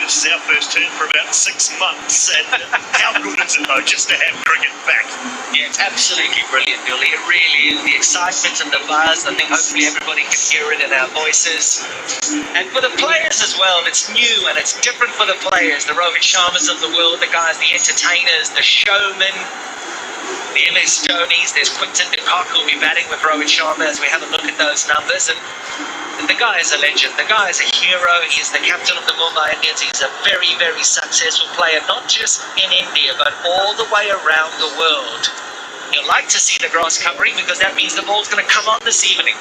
this is our first turn for about 6 months, and how good is it though just to have cricket back? Yeah, it's absolutely brilliant, Billy. It really is. The excitement and the buzz, I think hopefully everybody can hear it in our voices. And for the players as well, it's new and it's different for the players. The Rohit Sharmas of the world, the guys, the entertainers, the showmen, the MS Dhoni's. There's Quinton de Kock who'll be batting with Rohit Sharma as we have a look at those numbers. And the guy is a legend. The guy is a hero. He is the captain of the Mumbai Indians. He's a very, very successful player, not just in India, but all the way around the world. You'll like to see the grass covering because that means the ball's going to come on this evening.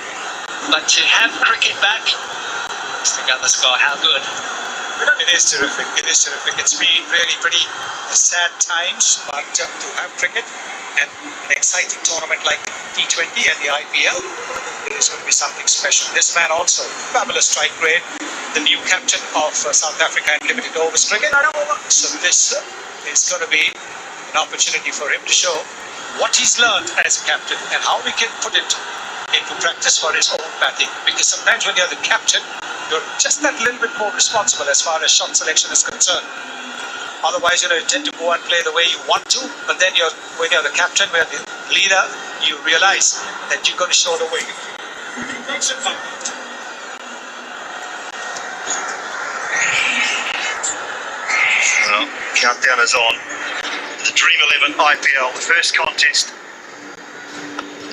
But to have cricket back, Mr. Gavaskar, how good? It is terrific. It is terrific. It's been really pretty sad times, but to have cricket and an exciting tournament like T20 and the IPL, it is going to be something special. This man also, fabulous strike rate, the new captain of South Africa and limited overs cricket. So this is going to be an opportunity for him to show what he's learned as a captain and how we can put it into practice for his own batting. Because sometimes when you're the captain, you're just that little bit more responsible as far as shot selection is concerned. Otherwise, you tend to go and play the way you want to, but then when you're the captain, when you're the leader, you realize that you've got to show the way. Well, countdown is on. The Dream 11 IPL, the first contest.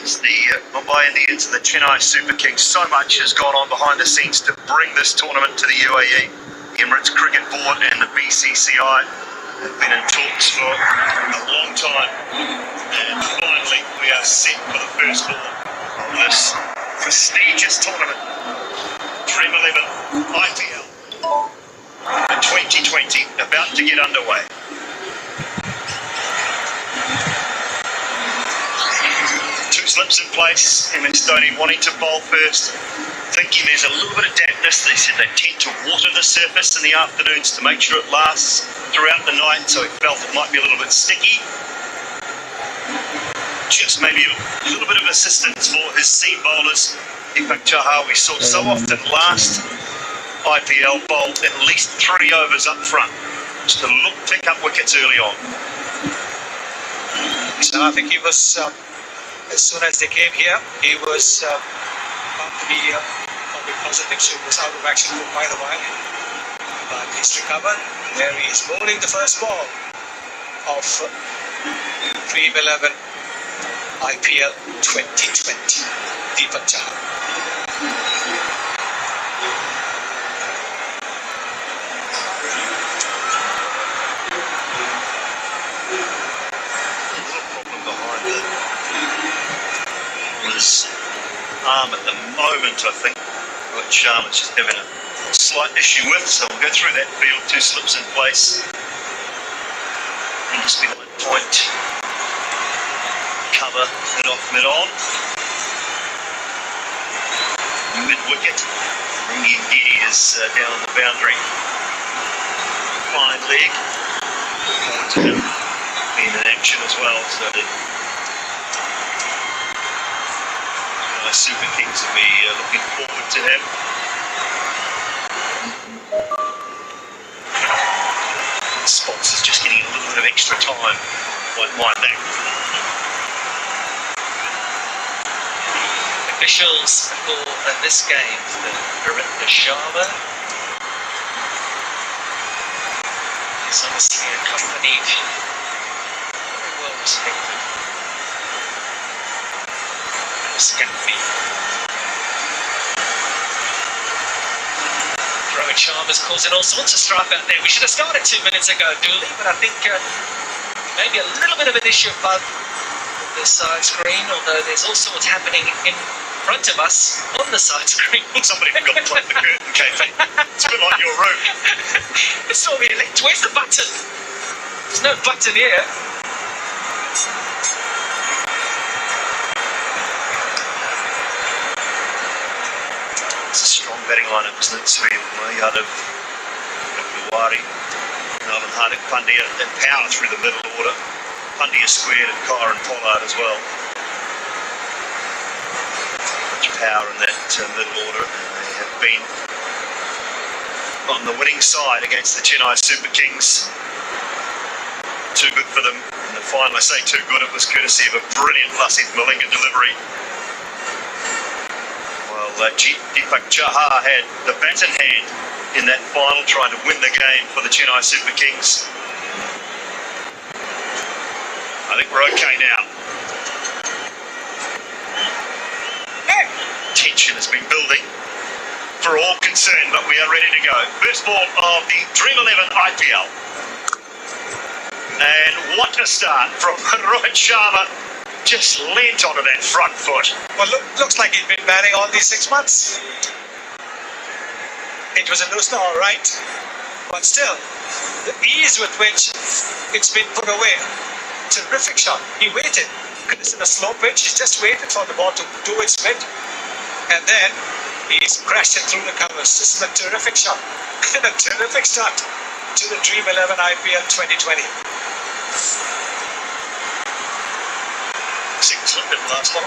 It's the Mumbai Indians and the Chennai Super Kings. So much has gone on behind the scenes to bring this tournament to the UAE. Emirates Cricket Board and the BCCI have been in talks for a long time, and finally we are set for the first ball of this prestigious tournament, Dream 11 IPL in 2020, about to get underway. Two slips in place, MS Dhoni wanting to bowl first, thinking there's a little bit of dampness. They said they tend to water the surface in the afternoons to make sure it lasts throughout the night, so he felt it might be a little bit sticky. Just maybe a little bit of assistance for his seam bowlers. Deepak Chahar, we saw so often last IPL bowl at least 3 overs up front, just to pick up wickets early on. So I think he was, as soon as they came here, he was probably positive, so he was out of action for quite a while. But he's recovered. There he is bowling the first ball of Dream 11 IPL 2020. Deepak Chahar. His arm at the moment, I think, which Sharma's just having a slight issue with, so we'll go through that field. 2 slips in place. And just be point cover, mid-on. Mid-wicket. Ngidi is down on the boundary. Fine leg. Look forward to him being in action as well, so the Super Kings will be looking forward to him. Spots is just getting a little bit of extra time. Won't mind that. Officials for this game, Curran Sharma is obviously accompanied, very well respected. Rohit Sharma's causing all sorts of strife out there. We should have started 2 minutes ago, Dooley, but I think maybe a little bit of an issue above the side screen, although there's all sorts happening in front of us on the side screen. Somebody forgot to plug the curtain, KP. It's a bit like your room. It's all really linked. Where's the button? There's no button here. It's a strong batting lineup, isn't it? Sweet Yadav, Buwari, Navin Hardik, Pandya, and power through the middle order. Pandya squared and Curran Pollard as well. Much power in that middle order, and they have been on the winning side against the Chennai Super Kings. Too good for them. And the final, I say too good, it was courtesy of a brilliant Lasith Malinga delivery. Well, Deepak Chahar had the bat in hand in that final, trying to win the game for the Chennai Super Kings. I think we're okay now. Tension has been building for all concerned, but we are ready to go. First ball of the Dream 11 IPL. And what a start from Rohit Sharma. Just leant onto that front foot. Well, looks like he's been batting all these 6 months. It was a looser, all right. But still, the ease with which it's been put away. Terrific shot. He waited. It's in a slow pitch. He's just waited for the ball to do its bit. And then he's crashed it through the covers. This is a terrific shot. And a terrific start to the Dream 11 IPL 2020. Second slip in the last one.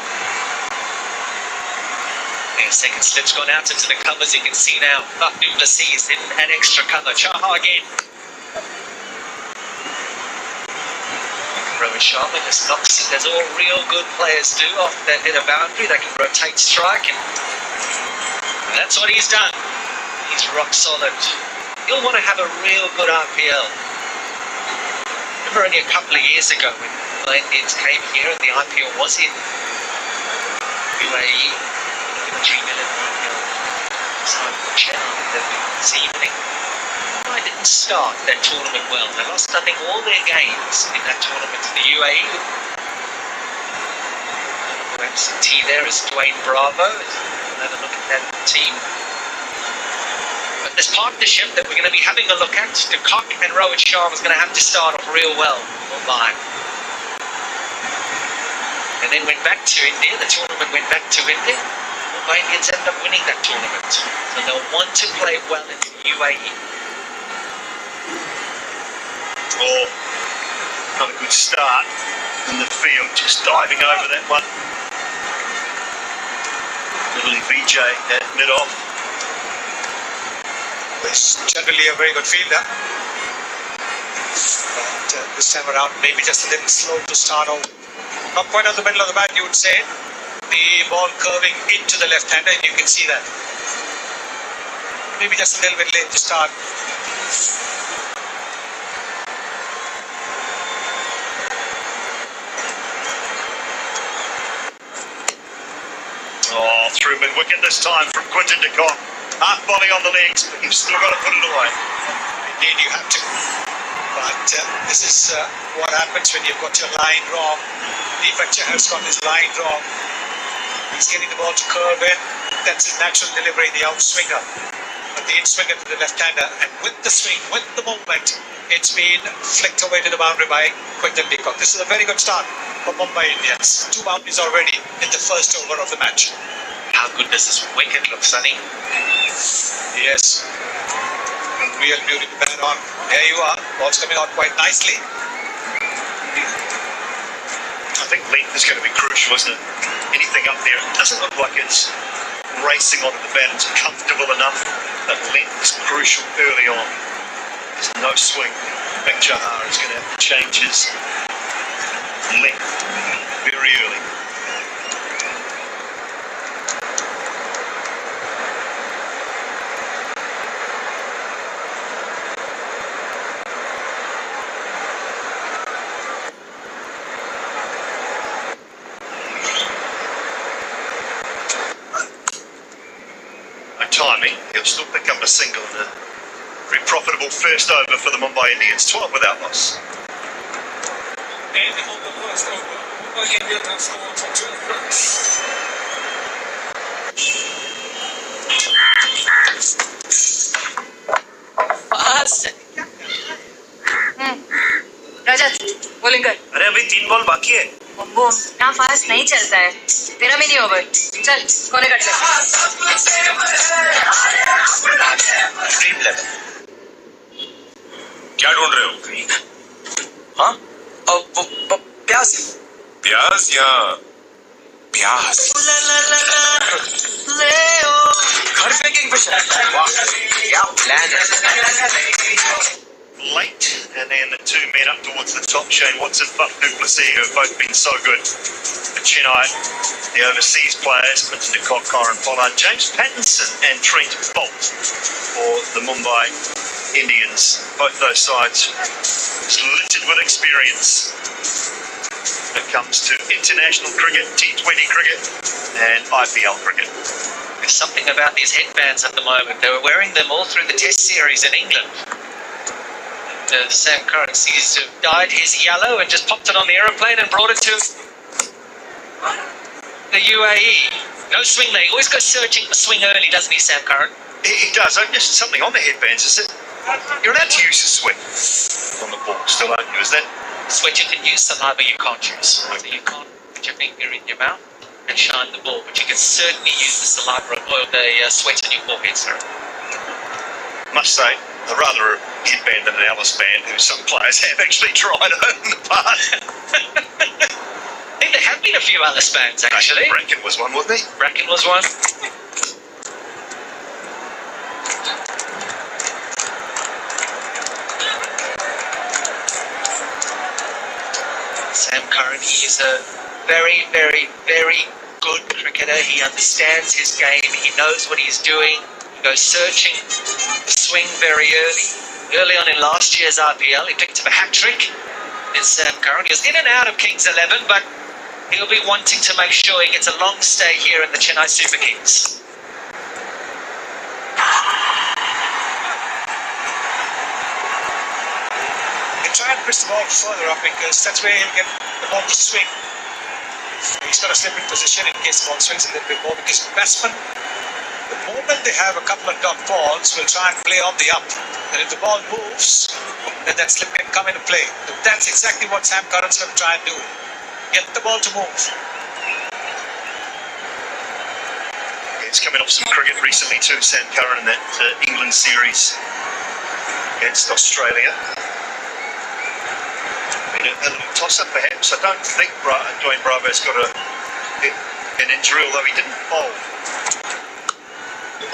Yeah, second slip's gone out into the covers. You can see now Du Plessis in an extra cover. Chahar again. Rohit Sharma just knocks it, as all real good players do, off that hit a boundary. They can rotate strike, and that's what he's done. He's rock solid. You'll want to have a real good RPL. Remember only a couple of years ago when the Indians came here and the IPL was in UAE, the Dream 11 IPL. So this evening, I didn't start that tournament well. They lost, I think, all their games in that tournament to the UAE. Absentee there is Dwayne Bravo. Another look at that team. But this partnership that we're going to be having a look at, De Kock and Rohit Sharma, is going to have to start off real well. Mumbai. And then went back to India. The tournament went back to India. Mumbai Indians ended up winning that tournament. So they'll want to play well in the UAE. Oh, not a good start in the field, just diving over that one. Little VJ at mid-off. He's generally a very good fielder. But this time around, maybe just a little slow to start out. Not quite on the middle of the bat, you would say. The ball curving into the left-hander, and you can see that. Maybe just a little bit late to start. Oh, through mid-wicket this time from Quinton de Kock. Half volley on the legs, but you've still got to put it away. Indeed, you have to. But this is what happens when you've got your line wrong. Deepak Chahar's got his line wrong. He's getting the ball to curve in. That's his natural delivery, the outswinger. But the in-swinger to the left-hander. And with the swing, with the movement, it's been flicked away to the boundary by Quinton de Kock. This is a very good start for Mumbai Indians. 2 boundaries already in the first over of the match. How good does this wicket look, Sonny? Yes. Real beauty to bat on. There you are. Ball's coming out quite nicely. I think length is going to be crucial, isn't it? Anything up there, it doesn't look like it's racing onto the bat. It's comfortable enough, but length is crucial early on. There's no swing. Big Chahar is going to have to change his length very early. Timing, he'll still pick up a single in a very profitable first over for the Mumbai Indians, 12 without loss. And on the first over, Mumbai Indians have scored for 12 runs. Rajat bowling कर। अरे अभी 3 ball बाकी है। वो ना fast नहीं चलता है। तेरा भी नहीं ओवर। चल कोने कट ले। क्या ढूंढ रहे हो? हाँ? प्यास? प्यास या प्यास? घर फेंकेंगे। push. Wow. Yeah, landed. Late, and then 2 men up towards the top. Shane Watson, Faf du Plessis, who have both been so good for Chennai. The overseas players, Quinton de Kock, Curran, Pollard, James Pattinson and Trent Bolt for the Mumbai Indians. Both those sides littered with experience when it comes to international cricket, T20 cricket and IPL cricket. There's something about these headbands at the moment. They were wearing them all through the Test series in England. Sam Curran seems to have dyed his yellow and just popped it on the aeroplane and brought it to the UAE. No swing there. He always goes searching for swing early, doesn't he, Sam Curran? He does. Just something on the headbands, is it? You're allowed to use a swing on the ball, still aren't you? Is that? Sweat you can use, saliva you can't use. So you can't put your finger in your mouth and shine the ball, but you can certainly use the saliva and oil the sweat on your forehead, sir. Must say, a rather a headband than an Alice band, who some players have actually tried on in the past. I think there have been a few Alice bands, actually. Bracken was one, wasn't he? Bracken was one. Sam Curran, he is a very, very, very good cricketer. He understands his game. He knows what he's doing. He goes searching the swing very early. Early on in last year's IPL, he picked up a hat-trick. Then Sam Curran, he was in and out of Kings 11, but he'll be wanting to make sure he gets a long stay here in the Chennai Super Kings. Try and push the ball further up because that's where he'll get the ball to swing. So he's got to slip in position in case the ball swings a little bit more, because batsmen, the moment they have a couple of dot balls, will try and play on the up. And if the ball moves, then that slip can come into play. But that's exactly what Sam Curran's going to try and do. Get the ball to move. He's coming off some cricket recently too, Sam Curran, in that England series against Australia. A little toss-up perhaps. I don't think Dwayne Bravo's got an injury, although he didn't bowl. The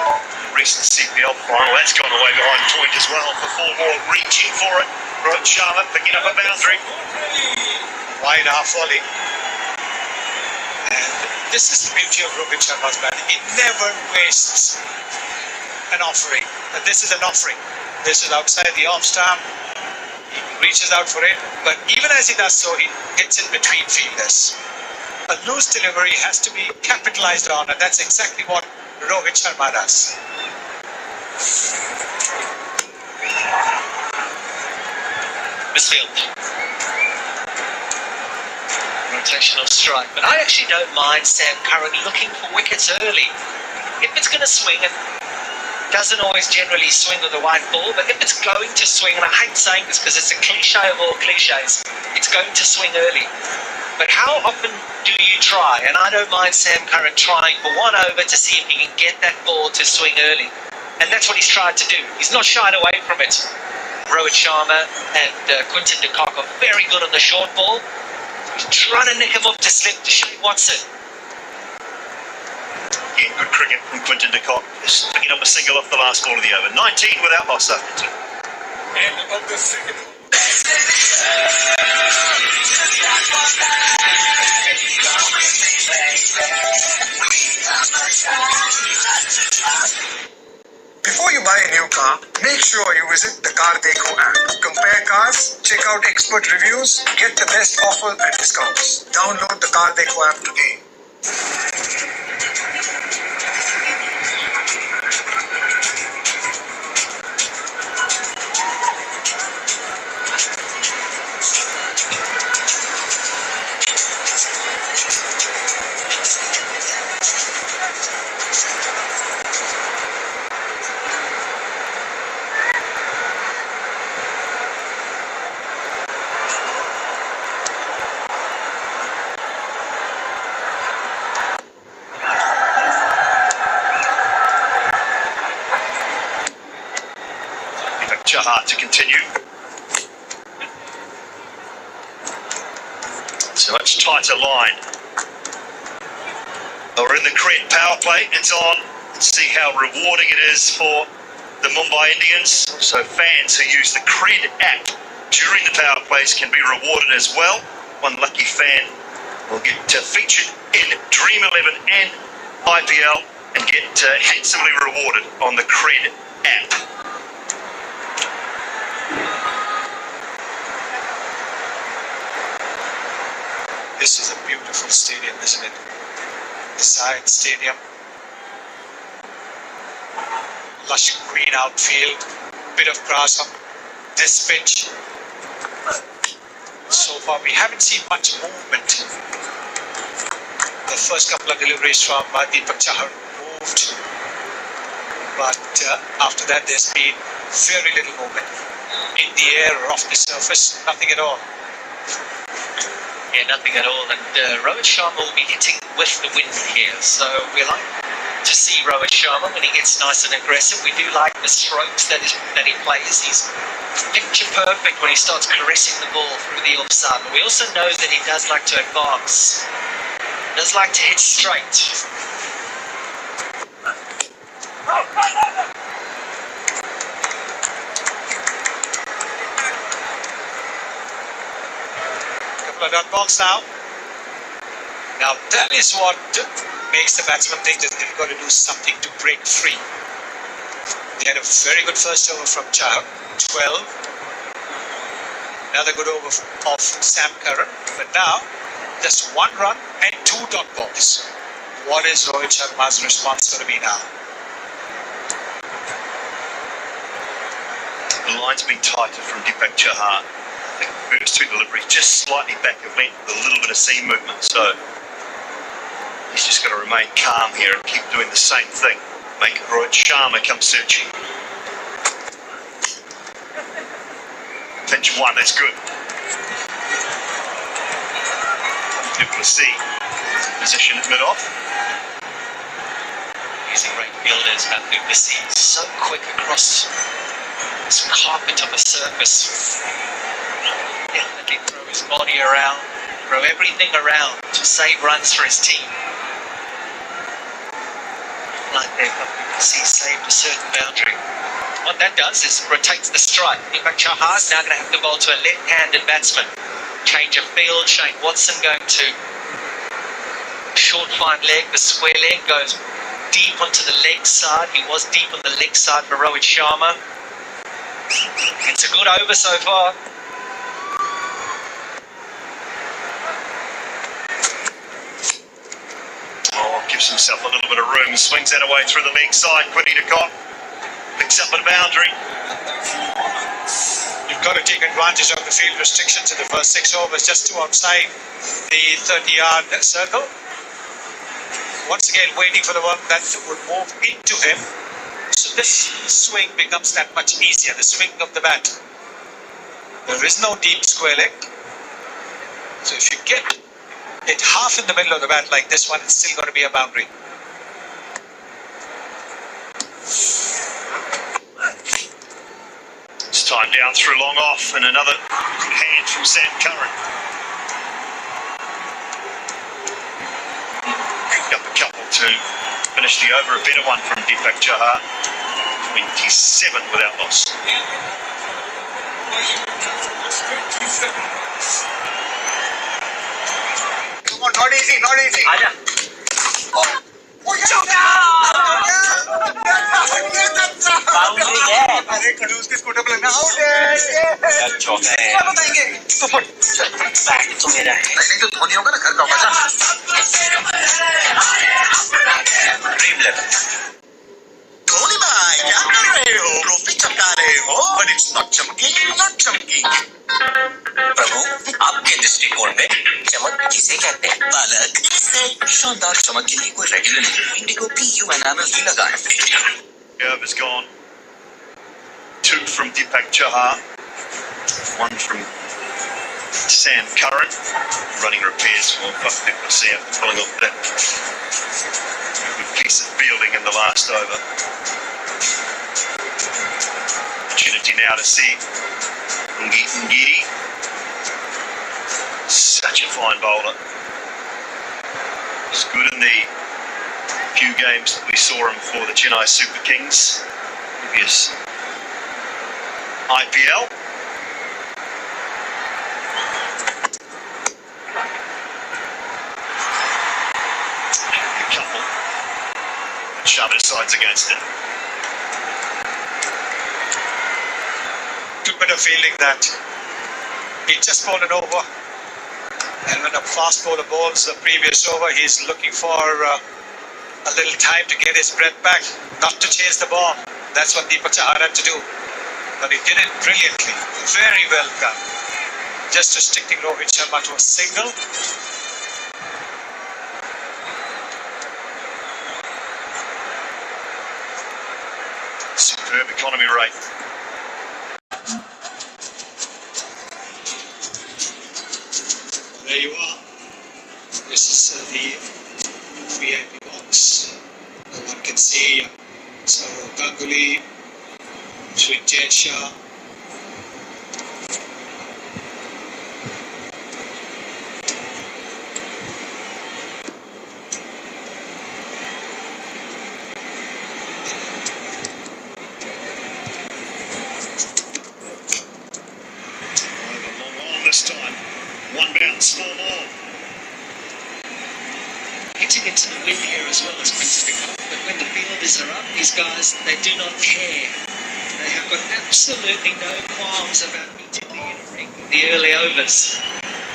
recent CPL final, that's gone away behind point as well. For 4 more, reaching for it. Rohit Sharma picking up a boundary. Wide half volley. And this is the beauty of Rohit Sharma's batting. He never wastes an offering. And this is an offering. This is outside the off stump. He reaches out for it, but even as he does so, he gets in between fielders. A loose delivery has to be capitalized on, and that's exactly what Rohit Sharma does. Misfield. Rotational strike, but I actually don't mind Sam Curran looking for wickets early. If it's going to swing, and doesn't always generally swing with the white ball, but if it's going to swing, and I hate saying this because it's a cliche of all cliches, it's going to swing early. But how often do you try? And I don't mind Sam Curran trying for 1 over to see if he can get that ball to swing early. And that's what he's tried to do. He's not shied away from it. Rohit Sharma and Quinton de Kock are very good on the short ball. He's trying to nick him up to slip to Shane Watson. Again, good cricket from Quinton de Kock, just picking up a single off the last ball of the over. 19 without loss after 2. End of the second. Before you buy a new car, make sure you visit the Car Dekho app. Compare cars, check out expert reviews, get the best offer and discounts. Download the Car Dekho app today. Chahar to continue. So much tighter line. We're in the Cred power play. It's on See how rewarding it is for the Mumbai Indians. So fans who use the Cred app during the power plays can be rewarded as well. One lucky fan will get featured in Dream 11 and IPL and get handsomely rewarded on the Cred app. This is a beautiful stadium, isn't it? The Science Stadium. Lush green outfield, bit of grass on this pitch. So far, we haven't seen much movement. The first couple of deliveries from Deepak Chahar moved, but after that, there's been very little movement. In the air or off the surface, nothing at all. Yeah, nothing at all. And Rohit Sharma will be hitting with the wind here. So we like to see Rohit Sharma when he gets nice and aggressive. We do like the strokes that he plays. He's picture perfect when he starts caressing the ball through the offside. But we also know that he does like to advance. Does like to hit straight. Couple of dot balls now. Now that is what makes the batsman think that they've got to do something to break free. They had a very good first over from Chahar, 12. Another good over of Sam Curran. But now, just 1 run and 2 dot balls. What is Rohit Sharma's response going to be now? The line's been tighter from Deepak Chahar. I think the first 2 deliveries just slightly back of length with a little bit of seam movement. So he's just got to remain calm here and keep doing the same thing. Make Rohit Sharma come searching. Pinch 1, that's good. Duplessis, position at mid-off. Using great fielders, but Duplessis so quick across this carpet of a surface. Definitely throw his body around, throw everything around to save runs for his team. Like they've saved a certain boundary. What that does is rotates the strike. Deepak Chahar is now going to have to bowl to a left-handed batsman. Change of field. Shane Watson going to short fine leg. The square leg goes deep onto the leg side. He was deep on the leg side for Rohit Sharma. It's a good over so far. Gives himself a little bit of room, swings that away through the leg side. Quinny de Kock picks up a boundary. You've got to take advantage of the field restrictions in the first 6 overs, just 2 outside the 30-yard circle. Once again, waiting for the one that would move into him. So this swing becomes that much easier, the swing of the bat. There is no deep square leg. So if you get it half in the middle of the bat like this one, it's still going to be a boundary. It's time down through long off, and another good hand from Sam Curran. Picked up a couple to finish the over. A better one from Deepak Chahar. 27 without loss. Come on, not easy, not easy. Aja. Boundary है. अरे खड़ूस के scooter पे लगना out है. चौथा है. क्या बताएंगे? बैट तो मेरा है. नहीं तो धोनी होगा ना घर का मजा. Dream 11. धोनी भाई क्या कर रहे हो? ट्रॉफी चमका रहे हो? But it's not चमकी, not चमकी. प्रभु, आपके दृष्टिकोण में चमक किसे कहते हैं? बालक, इसे शानदार चमक के लिए कोई रेगुलर नहीं. इंडिगो PU एनामल ही लगा है. Over's gone. 2 from Deepak Chahar. 1 from Sam Curran. Running repairs for Duplessis after pulling off that good piece of fielding in the last over. Opportunity now to see Ngidi. Such a fine bowler. He's good in the few games that we saw him for the Chennai Super Kings, previous IPL. A couple shove his sides against it. Good bit of feeling that he just bowled an over, and when a fast bowler bowls the previous over, he's looking for a little time to get his breath back, not to chase the ball. That's what Deepak Chahar had to do, but he did it brilliantly. Very well done. Just restricting Rohit Sharma to a single. Superb economy rate. There you are. This is the VIP box. One can see Saurav Ganguly, Srinjay Shah. This time, one bounce, 4 more. Hitting into the wind here as well as Quinton de Kock, but when the fielders are up, these guys, they do not care. They have got absolutely no qualms about meeting the in-ring in the early overs.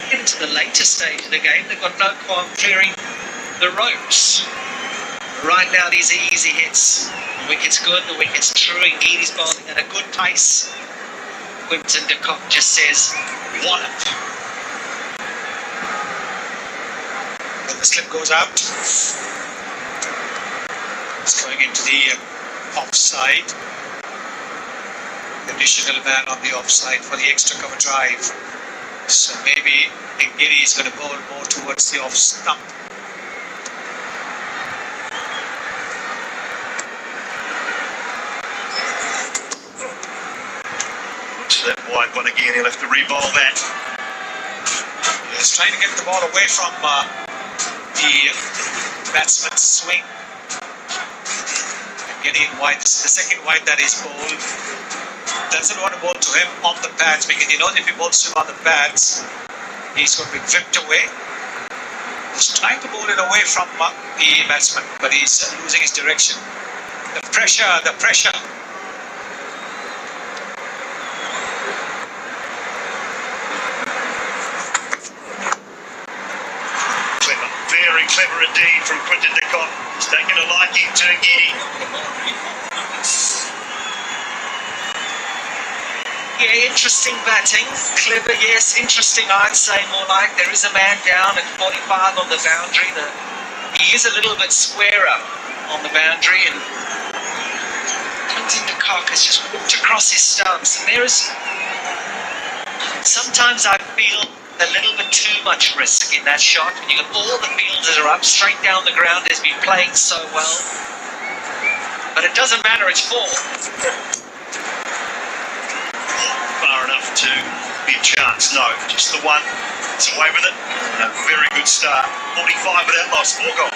Get into the later stage of the game, they've got no qualm clearing the ropes. Right now, these are easy hits. The wicket's good, the wicket's true, and Geedy's bowling at a good pace. Quinton de Kock just says, wallop. When the slip goes out, it's going into the offside. Additional man on the offside for the extra cover drive. So maybe Giri is going to bowl more towards the off stump. That wide one again, he'll have to re-bowl that. He's trying to get the ball away from the batsman's swing. Getting wide, this is the second wide that he's bowled. Doesn't want to bowl to him on the pads because he knows if he bowls to him on the pads, he's going to be whipped away. He's trying to bowl it away from the batsman, but he's losing his direction. The pressure. Very clever indeed from Quinton de Kock. He's taken a liking to Ngidi. Yeah, interesting batting. Clever, yes. Interesting, I'd say more like. There is a man down at 45 on the boundary. He is a little bit squarer on the boundary, and Quinton de Kock has just walked across his stumps. And there is... Sometimes I feel a little bit too much risk in that shot. When you got all the fielders are up straight down the ground, has been playing so well. But it doesn't matter, it's 4. Far enough to be a chance, no. Just the one. It's away with it. A very good start. 45 without loss. 4 gone.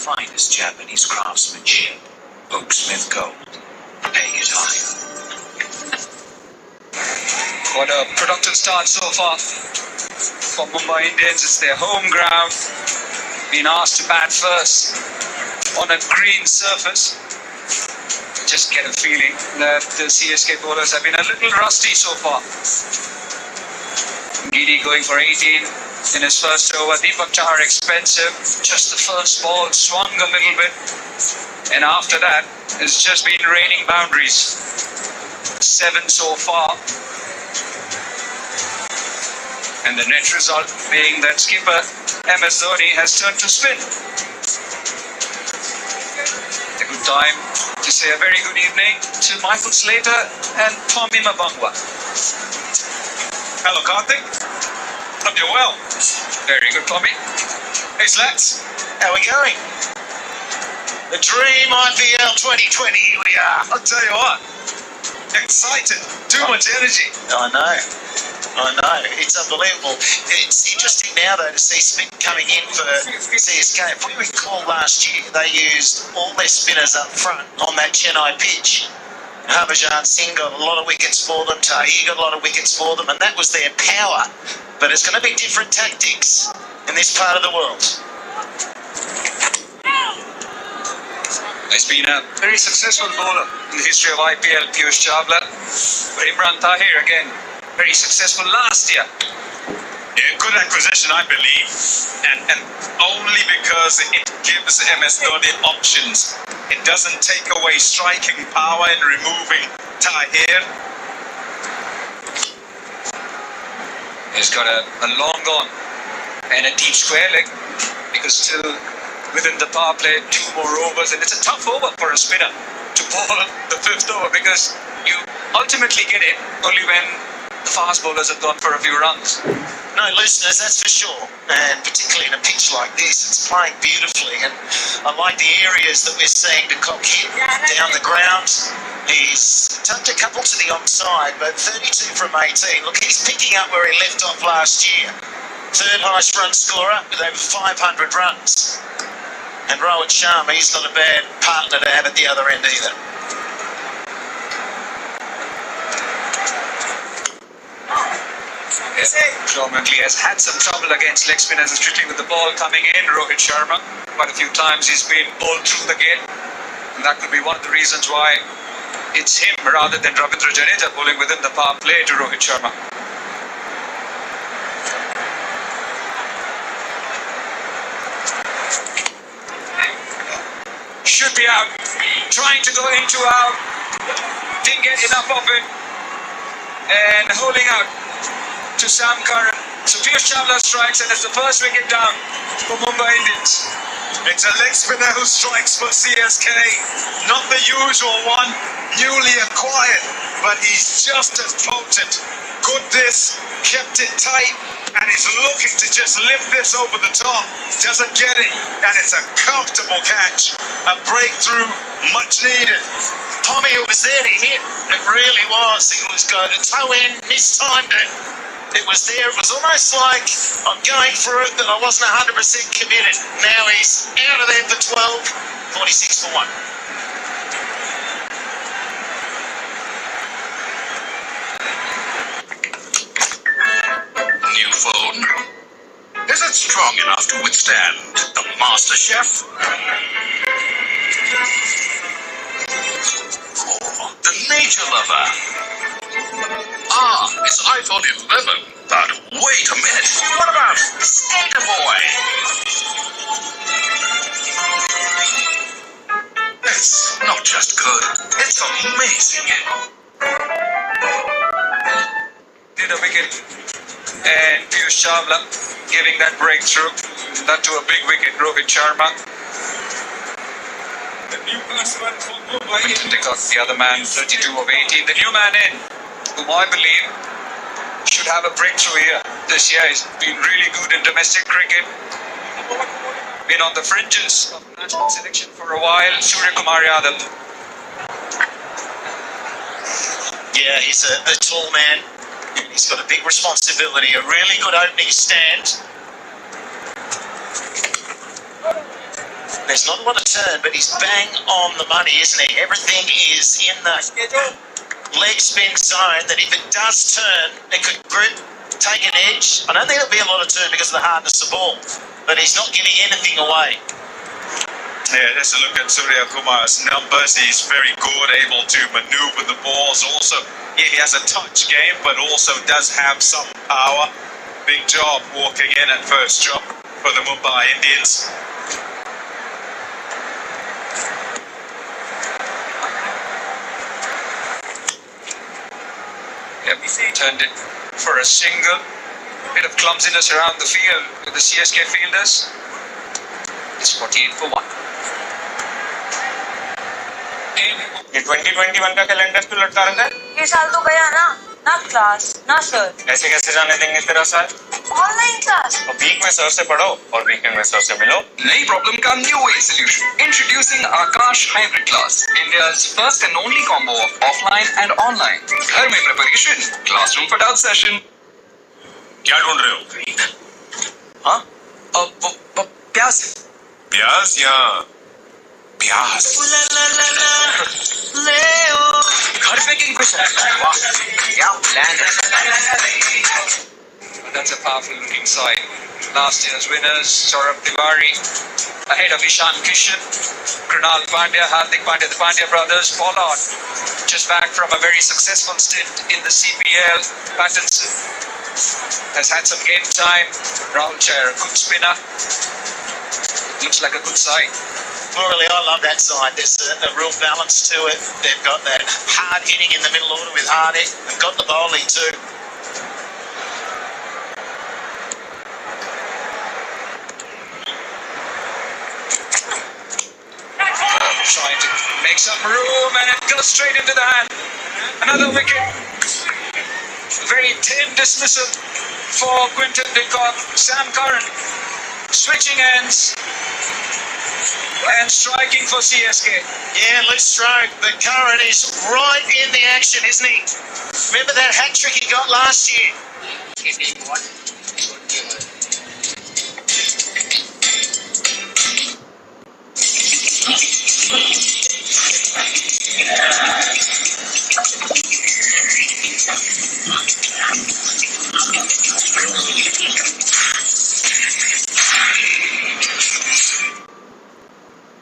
Finest Japanese craftsmanship. Oaksmith Gold. Pay it high. What a productive start so far for Mumbai Indians. It's their home ground. Been asked to bat first on a green surface. Just get a feeling that the CSK bowlers have been a little rusty so far. Giri going for 18 in his first over. Deepak Chahar expensive. Just the first ball swung a little bit, and after that it's just been raining boundaries. 7 so far, and the net result being that skipper MS Dhoni has turned to spin. A good time to say a very good evening to Michael Slater and Tommy Mabangwa. Hello, Karthik. Hope you're well. Very good, Tommy. Hey, Slats. How are we going? The Dream IPL 2020, here we are. I'll tell you what. Excited. Too much energy. I know. It's unbelievable. It's interesting now, though, to see spin coming in for CSK. If we recall last year, they used all their spinners up front on that Chennai pitch. Harbhajan Singh got a lot of wickets for them. Tahir got a lot of wickets for them, and that was their power. But it's going to be different tactics in this part of the world. He's been a very successful bowler in the history of IPL, Piyush Chawla. But Imran Tahir, again, very successful last year. Yeah, good acquisition, I believe. And only because it gives MS Dhoni options. It doesn't take away striking power and removing Tahir. He's got a long on and a deep square leg because still within the power play, 2 more overs, and it's a tough over for a spinner to bowl the 5th over because you ultimately get it only when the fast bowlers have gone for a few runs. No looseness, that's for sure. And particularly in a pitch like this, it's playing beautifully. And I like the areas that we're seeing de Kock hit down the ground. He's tucked a couple to the offside, but 32 from 18. Look, he's picking up where he left off last year. 3rd highest run scorer with over 500 runs. And Rohit Sharma, he's not a bad partner to have at the other end either. Predominantly has had some trouble against leg spinners, particularly with the ball coming in. Rohit Sharma, quite a few times he's been bowled through the gate, and that could be one of the reasons why it's him rather than Ravindra Jadeja bowling within the power play to Rohit Sharma. Should be out, trying to go into out, didn't get enough of it, and holding out to Sam Curran. So Piyush Chawla strikes, and it's the first wicket down for Mumbai Indians. It's a leg spinner who strikes for CSK. Not the usual one, newly acquired, but he's just as potent. Good this, kept it tight, and he's looking to just lift this over the top. Doesn't get it, and it's a comfortable catch. A breakthrough, much needed. Tommy, it was there to hit. It really was. It was going to toe in, mistimed it. It was there. It was almost like I'm going for it, but I wasn't 100% committed. Now he's out of there for 12, 46 for 1. New phone? Is it strong enough to withstand the Master Chef? Or the Nature Lover? It's iPhone 11, but wait a minute. What about Skater Boy? It's not just good, it's amazing. Did a wicket, and Piyush Chawla giving that breakthrough, that to a big wicket, Rohit Sharma. The new batsman for Mumbai To take out the other man, 32 of 18. The new man in, whom I believe should have a breakthrough here this year. He's been really good in domestic cricket. Been on the fringes of national selection for a while. Surya Kumar Yadav. Yeah, he's a tall man. He's got a big responsibility, a really good opening stand. There's not a lot of turn, but he's bang on the money, isn't he? Everything is in the leg spin zone that if it does turn, it could grip, take an edge. I don't think there'll be a lot of turn because of the hardness of the ball, but he's not giving anything away. Yeah, let's look at Surya Kumar's numbers. He's very good, able to maneuver the balls. Also, he has a touch game, but also does have some power. Big job walking in at first job for the Mumbai Indians. Yep, turned it for a single. Bit of clumsiness around the field with the CSK fielders. It's 48 for 1. ये 2021 का calendar क्यों लटका रखा है? ये साल तो गया ना क्लास ना सर। ऐसे कैसे जाने देंगे तेरा साल? Online class. और वीक में सर से पढ़ो और वीकेंड में सर से मिलो। नई प्रॉब्लम का new way solution. Introducing Akash hybrid class, India's first and only combo of offline and online. घर में preparation, classroom for doubt session. क्या ढूंढ रहे हो? हाँ, प्यास। प्याज या प्याज? घर पे किंगफिशर। वाह, क्या प्लान है। That's a powerful looking side. Last year's winners, Saurabh Tiwari, ahead of Ishan Kishan, Krunal Pandya, Hardik Pandya, the Pandya brothers, Pollard, just back from a very successful stint in the CPL. Pattinson has had some game time. Rahul Chair, a good spinner. Looks like a good side. Really, I love that side. There's a real balance to it. They've got that hard hitting in the middle order with Hardik. They've got the bowling too. Trying to make some room and it goes straight into the hand. Another wicket. Very tame dismissal for Quinton de Kock. Sam Curran switching ends and striking for CSK. Yeah, loose stroke, but Curran is right in the action, isn't he? Remember that hat trick he got last year?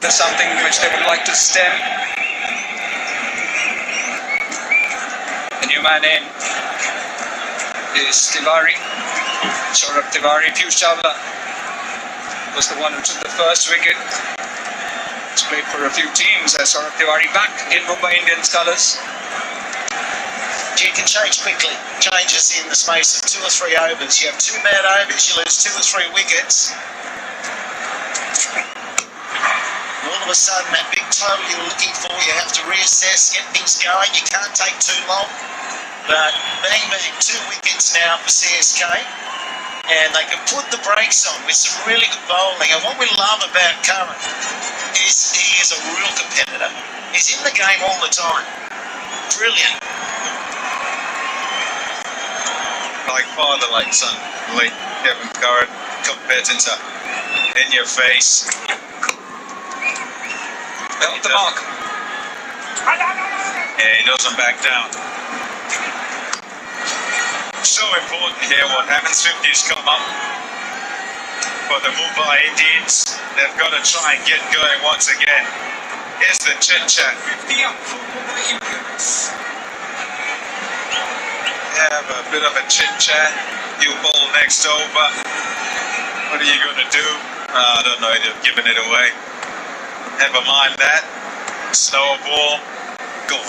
There's something which they would like to stem. The new man in is Tiwari, Saurabh Tiwari. Piyush Chawla was the one who took the first wicket. He's played for a few teams as Saurabh Tiwari back in Mumbai Indians colours. You can change quickly. Changes in the space of 2 or 3 overs. You have 2 bad overs, you lose 2 or 3 wickets. All of a sudden, that big total you're looking for, you have to reassess, get things going. You can't take too long. But bang, bang, 2 wickets now for CSK. And they can put the brakes on with some really good bowling. And what we love about Curran is he is a real competitor. He's in the game all the time. Brilliant. Like father, like son, late Kevin Curran, competitor, in your face. Off the mark. Yeah, he doesn't back down. So important here what happens. 50's come up for the Mumbai Indians. They've got to try and get going once again. Here's the chit-chat. 50 up for Mumbai Indians. Have a bit of a chit-chat. You bowl next over. What are you going to do? I don't know. They've given it away. Never mind that. Snowball. Go on.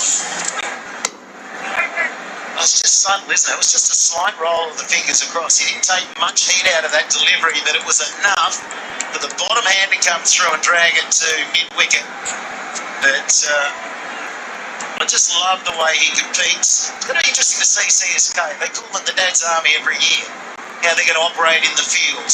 It was just subtle, isn't it? It was just a slight roll of the fingers across. He didn't take much heat out of that delivery, but it was enough for the bottom hand to come through and drag it to mid-wicket. But I just love the way he competes. It's going to be interesting to see CSK. They call it the Dad's Army every year. How they're going to operate in the field.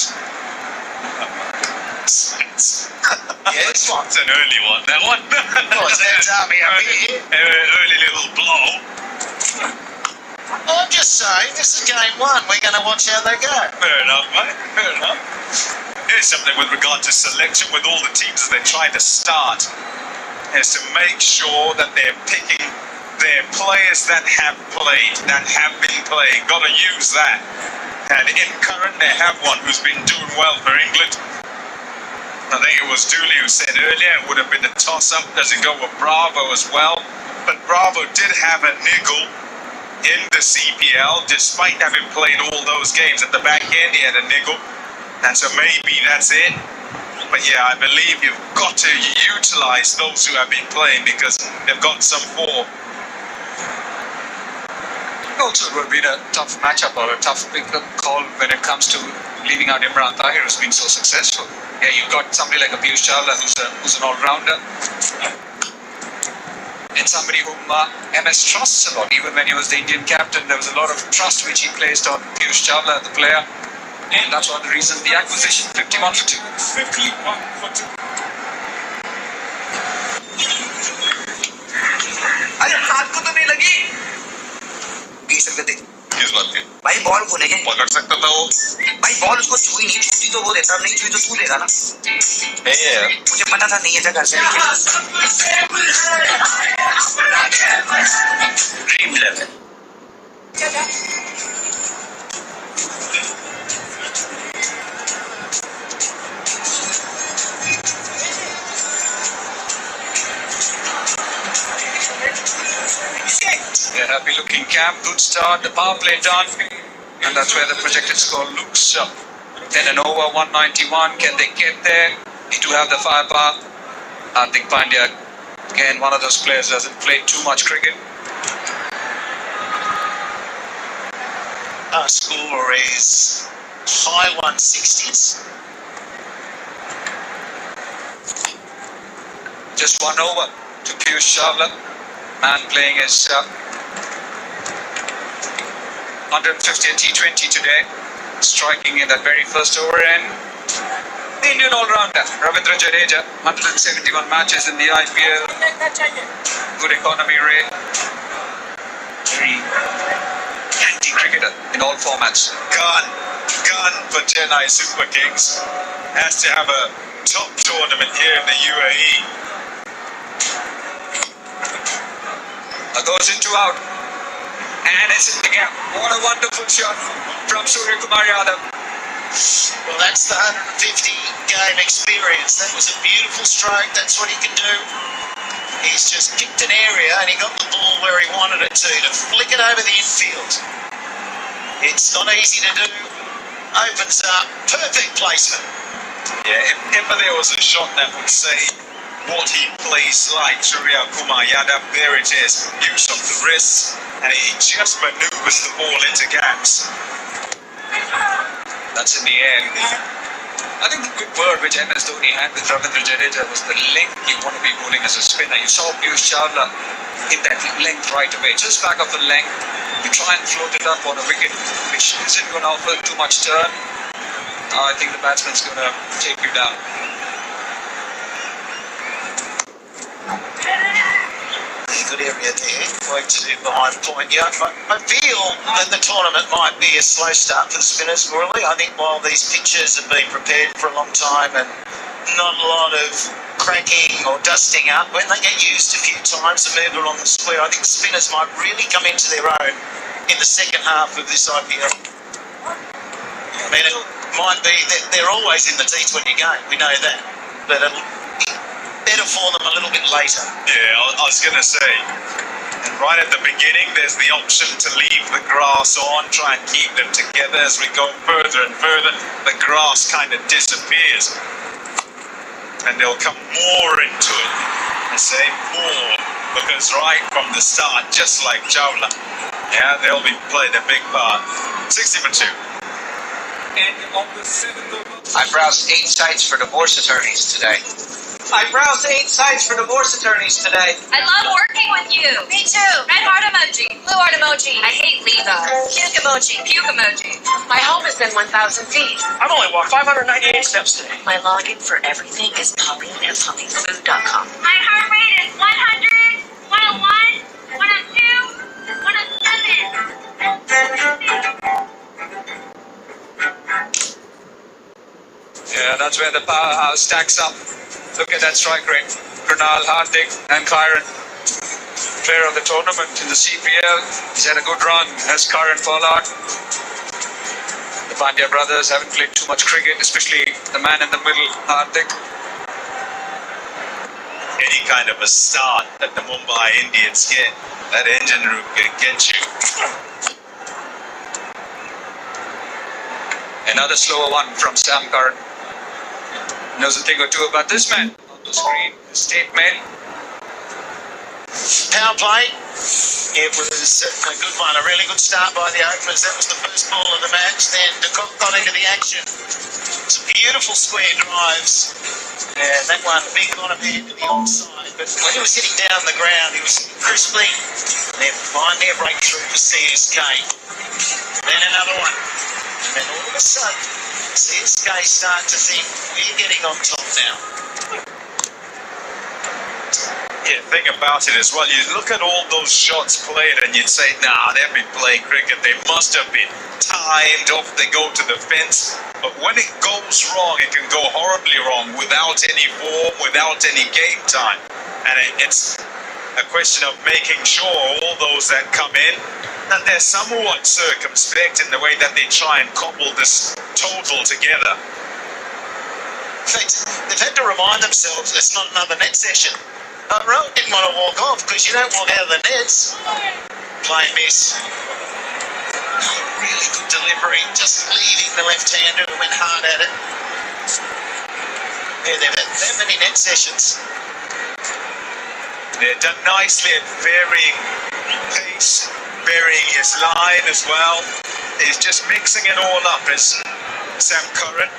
Yeah, It's an early one, that one. Oh, it's Dad's Army up here. Early little blow. I'm just saying, this is game 1. We're going to watch how they go. Fair enough, mate. Fair enough. Here's something with regard to selection with all the teams that they're trying to start. Is to make sure that they're picking their players that have played, that have been playing. Got to use that. And in Curran, they have one who's been doing well for England. I think it was Dooley who said earlier it would have been a toss-up. Does it go with Bravo as well? But Bravo did have a niggle in the CPL, despite having played all those games. At the back end, he had a niggle. And so maybe that's it. But yeah, I believe you've got to utilize those who have been playing because they've got some form. Also, it would have been a tough matchup or a tough pick call when it comes to leaving out Imran Tahir, who's been so successful. Yeah, you've got somebody like a Piyush Chawla who's an all-rounder. And and somebody whom MS trusts a lot. Even when he was the Indian captain, there was a lot of trust which he placed on Piyush Chawla, the player. And that's one of the reasons the acquisition, 51 for 2. 51 for 2. अरे हाथ को तो नहीं लगी 20 रुपए दे किस बात के भाई बॉल को लेके पकड़ सकता था वो भाई बॉल उसको छुई नहीं छुई तो वो देता नहीं छुई तो तू देगा ना मुझे पता था नहीं है घर से लेके dream 11 Yeah, happy looking camp, good start, the power play done, and that's where the projected score looks. Then an over 191, can they get there? Need to have the firepower. Hardik Pandya, again, one of those players who hasn't played too much cricket. Our score is high 160s. Just one over to Piyush Chawla, man playing his 150th T20 today, striking in that very first over, and the Indian all-rounder Ravindra Jadeja, 171 matches in the IPL, good economy rate, very handy cricketer in all formats. Gun for Chennai Super Kings. Has to have a top tournament here in the UAE. Goes into out, and it's in the gap. What a wonderful shot from Surya Kumar Yadav. Well, that's the 150 game experience. That was a beautiful stroke. That's what he can do. He's just picked an area and he got the ball where he wanted it to flick it over the infield. It's not easy to do. Opens up. Perfect placement. Yeah, if ever there was a shot that would say what he plays like, Surya Kumar Yadav, there it is. Use of the wrists, and he just maneuvers the ball into gaps. That's in the air. I think the good word which MS Dhoni had with Ravindra Jadeja was the length you want to be bowling as a spinner. You saw Piyush Chawla hit that length right away, just back of the length. You try and float it up on a wicket which isn't going to offer too much turn. I think the batsman's going to take you down. Good area there. Work to do behind point. Yeah, I feel that the tournament might be a slow start for the spinners, really. I think while these pitches have been prepared for a long time and not a lot of cracking or dusting up, when they get used a few times and move along the square, I think spinners might really come into their own in the second half of this IPL. I mean, it might be that they're always in the T20 game, we know that, but it'll be better for them a little bit later. Yeah, I was going to say, and right at the beginning, there's the option to leave the grass on, try and keep them together. As we go further and further, the grass kind of disappears, and they'll come more into it. I say more, because right from the start, just like Chawla, yeah, they'll be playing a big part. 60 for 2. And on the 7th over. I browsed 8 sites for divorce attorneys today. I browsed 8 sites for divorce attorneys today. I love working with you. Me too. Red heart emoji. Blue heart emoji. I hate Leva. Puke emoji. Puke emoji. My home has been 1,000 feet. I've only walked 598 steps today. My login for everything is Pauline at PuppyFood.com. My heart rate is 100, 101, 102, 107. Yeah, that's where the powerhouse stacks up. Look at that strike rate. Krunal, Hardik and Curran, player of the tournament in the CPL. He's had a good run as Curran Pollard. The Pandya brothers haven't played too much cricket, especially the man in the middle, Hardik. Any kind of a start that the Mumbai Indians get, that engine room can get you. Another slower one from Sam Curran. Knows a thing or two about this man. On the screen, State Mail. Power play. It was a good one, a really good start by the openers. That was the first ball of the match. Then de Kock got into the action. Some beautiful square drives. And that one big on him here to the onside. But when he was hitting down the ground, he was crisply. And then finally a breakthrough for CSK. Then another one. And then all of a sudden, CSK start to think we're getting on top now. Yeah, think about it as well. You look at all those shots played and you'd say, nah, they've been playing cricket. They must have been timed off. They go to the fence. But when it goes wrong, it can go horribly wrong without any form, without any game time. And it's a question of making sure all those that come in, that they're somewhat circumspect in the way that they try and cobble this total together. In fact, they've had to remind themselves it's not another net session. Rowe didn't want to walk off because you don't walk out of the nets. Play miss. Really good delivery, just leading the left-hander who went hard at it. Yeah, they've had that many net sessions. They're done nicely at varying pace, varying his line as well. He's just mixing it all up as Sam Curran.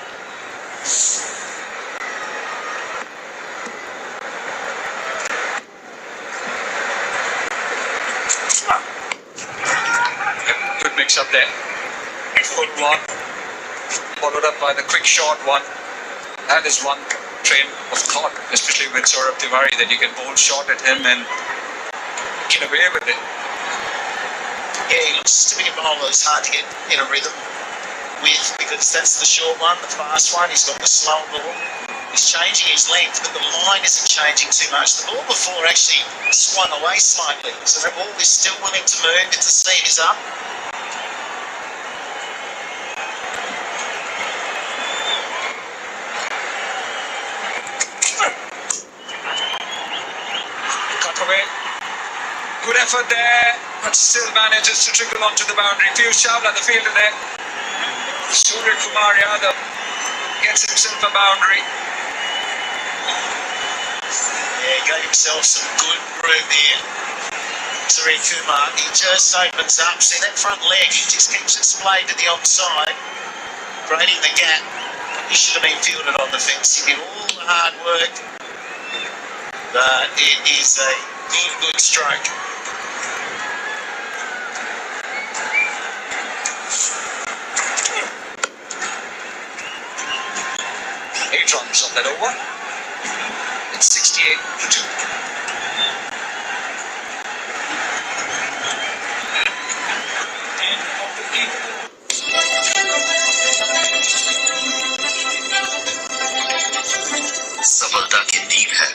Good mix up there. Good one. Followed up by the quick short one. That is one train of thought, especially with Saurabh Tiwari, that you can bowl short at him and get away with it. Yeah, he looks to be a bowler that's hard to get in a rhythm with because that's the short one, the fast one. He's got the slow ball. He's changing his length, but the line isn't changing too much. The ball before actually swung away slightly, so the ball is still willing to move if the speed is up. Cut away. Good effort there, but still manages to trickle onto the boundary. Piyush Chawla, the fielder there. Surya Kumar Yadav gets himself a boundary. Yeah, gave himself some good room here. Surya Kumar, he just opens up. See that front leg, he just keeps it splayed to the onside, creating the gap. He should have been fielded on the fence. He did all the hard work, but it is a good stroke. Eight runs on that over. It's 68 for 2. End of the eighth. सफलता की नींव है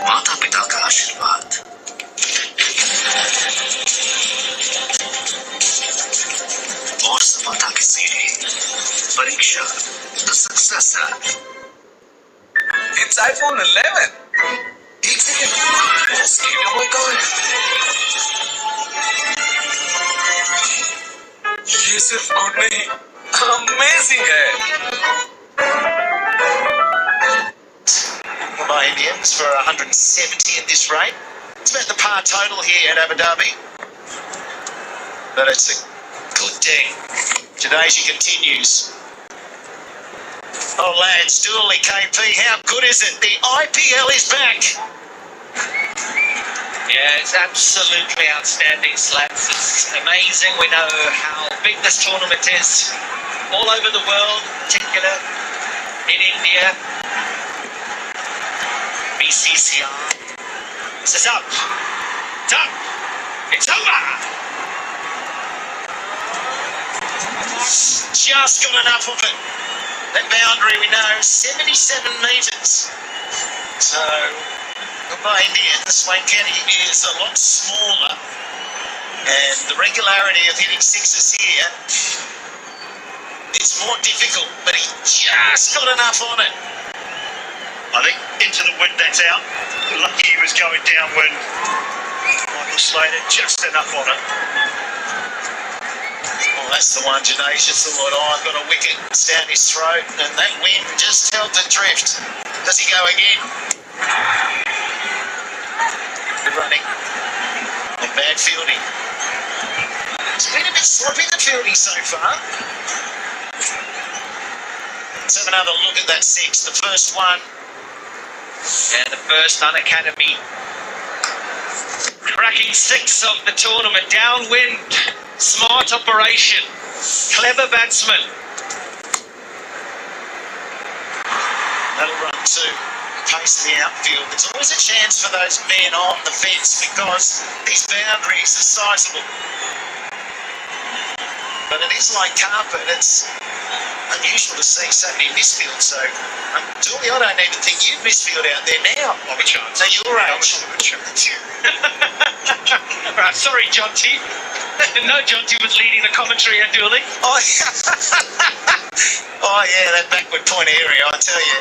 माता पिता का आशीर्वाद। और सफलता की सीढ़ी परीक्षा the successor. It's iPhone 11. एक सेकंड, oh my God. ये सिर्फ गुड नहीं, अमेजिंग है। Mumbai Indians for 170 at this rate. It's about the par total here at Abu Dhabi. But it's a good day. Today's continues. Oh lads, Dooley KP, how good is it? The IPL is back. Yeah, it's absolutely outstanding, Slats. It's amazing. We know how big this tournament is all over the world, in particular in India. BCCR. This is up. It's up. It's over. Just got enough of it. That boundary we know, 77 metres. So, Mumbai Indians, Wankhede is a lot smaller. And the regularity of hitting sixes here, it's more difficult, but he just got enough on it. I think into the wind, that's out. Lucky he was going down when Michael Slater just enough on it. Well, that's the one Jadeja thought, I've got a wicket, it's down his throat, and that wind just held the drift. Does he go again? Good running. And bad fielding. It's been a bit sloppy, the fielding so far. have another look at that six. The first one. And the first unacademy cracking six of the tournament. Downwind, smart operation, clever batsman. That'll run two. Pace the outfield. There's always a chance for those men on the fence because these boundaries are sizable. But it is like carpet. It's unusual to see so many misfields. So, Julie, I don't even think you'd misfield out there now. Not a chance. So your age. Not a chance. Right, sorry, Jonty. No, Jonty was leading the commentary at Dooley. Oh, yeah. Oh, yeah, that backward point area, I tell you.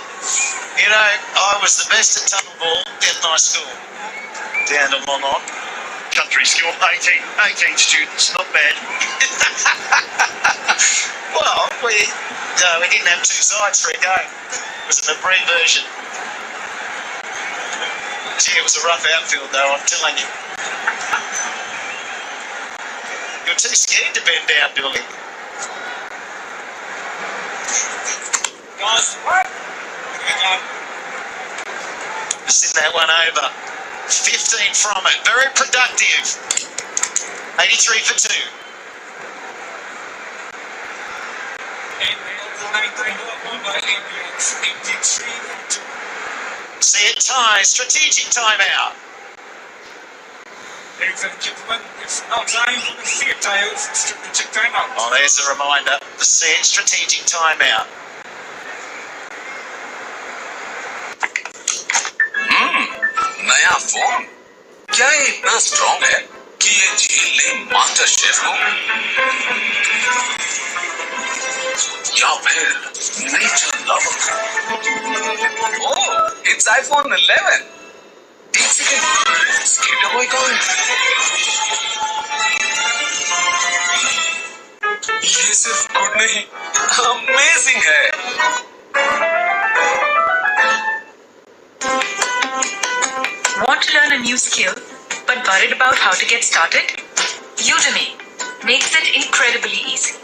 You know, I was the best at tunnel ball at my school. Down to Longmont. Country school, 18 students, not bad. Well, we didn't have two sides for a game. It was an abridged version. Gee, it was a rough outfield, though, I'm telling you. You're too scared to bend down, Billy. Guys, what? Send that one over. 15 from it. Very productive. 83 for 2. See it tie. Strategic timeout. Ladies and gentlemen, it's now time for the CSK strategic timeout. Oh, there's a reminder. The See It strategic timeout. नया phone क्या ये इतना strong है कि ये झेल ले master chef को या फिर nature lover oh it's iPhone 11 एक सेकंड स्केटर बॉय कौन ये सिर्फ गुड नहीं अमेजिंग है Want to learn a new skill, but worried about how to get started? Udemy makes it incredibly easy.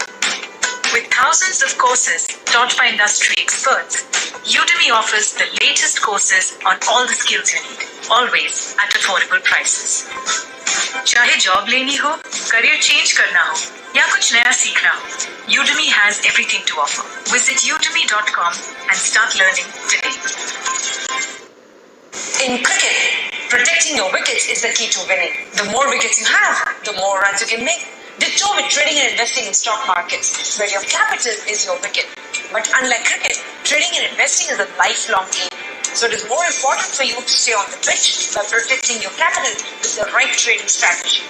With thousands of courses taught by industry experts, Udemy offers the latest courses on all the skills you need, always at affordable prices. चाहे job लेनी हो, career change करना हो, या कुछ नया सीखना हो, Udemy has everything to offer. Visit udemy.com and start learning today. In cricket, protecting your wickets is the key to winning. The more wickets you have, the more runs you can make. Ditto with trading and investing in stock markets, where your capital is your wicket. But unlike cricket, trading and investing is a lifelong game. So it is more important for you to stay on the pitch by protecting your capital with the right trading strategy.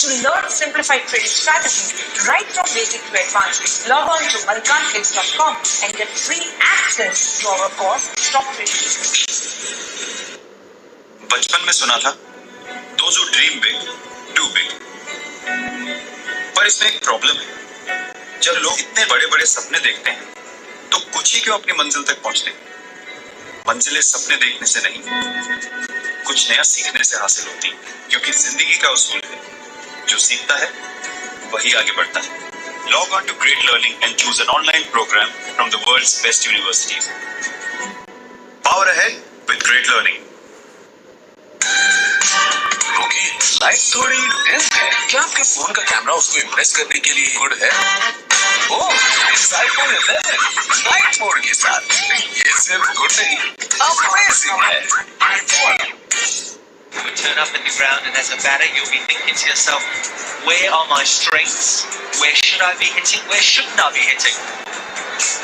To learn simplified trading strategies right from basic to advanced, log on to malkanflix.com and get free access to our course, Stock Trading. बचपन में सुना था those who dream big do big पर इसमें एक problem है जब लोग इतने बड़े बड़े सपने देखते हैं तो कुछ ही क्यों अपनी मंजिल तक पहुंचते हैं मंजिलें सपने देखने से नहीं कुछ नया सीखने से हासिल होती है क्योंकि जिंदगी का उसूल है जो सीखता है वही आगे बढ़ता है log on to Great Learning and choose an online program from the world's best universities power ahead with Great Learning light थोड़ी डिम है क्या आपके फोन का कैमरा उसको इम्प्रेस करने के लिए गुड है oh it's iPhone 11 night mode के साथ ये सिर्फ गुड नहीं अमेजिंग है You would turn up in the ground and as a batter you'll be thinking to yourself, where are my strengths? Where should I be hitting? Where shouldn't I be hitting?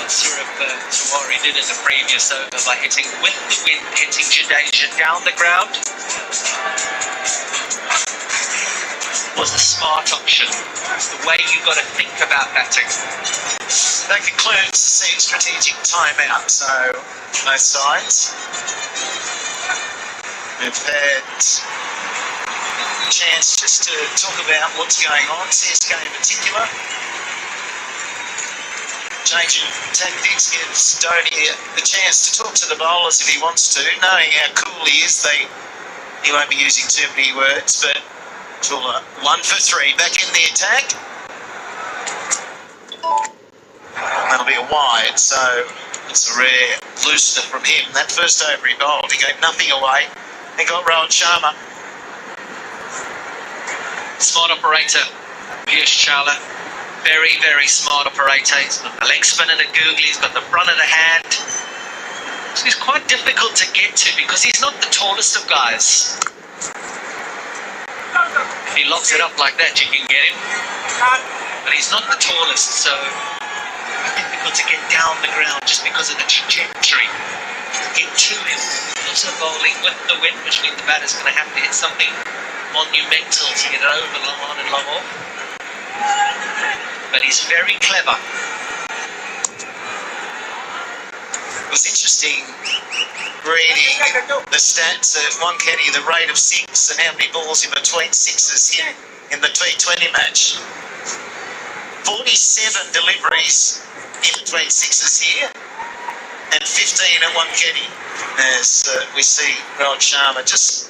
What Surab Tiwari did in the previous over by hitting with the wind, hitting Jadeja down the ground was a smart option. It's the way you've got to think about batting. That concludes the strategic timeout. So, both sides have had a chance just to talk about what's going on, CSK in particular. Change of tactics gives Dhoni the chance to talk to the bowlers if he wants to, knowing how cool he is. He won't be using too many words, but 1 for 3 back in the attack. And that'll be a wide, so It's a rare loosener from him. That first over he bowled, he gave nothing away. He got Rohit Sharma. Smart operator, Piyush Chawla. Very, very smart operator. He's got the leg spin and a googly. He's got the front of the hand. So he's quite difficult to get to because he's not the tallest of guys. If he locks it up like that, you can get him. But he's not the tallest, so difficult to get down the ground just because of the trajectory. Get to him. Also bowling with the wind, which means the batter's going to have to hit something monumental to get it over long on and long off. But he's very clever. It was interesting reading the stats at Wankhede, the rate of six and how many balls in between sixes hit in the T20 match. 47 deliveries in between sixes here and 15 at Wankhede. As we see Rohit Sharma just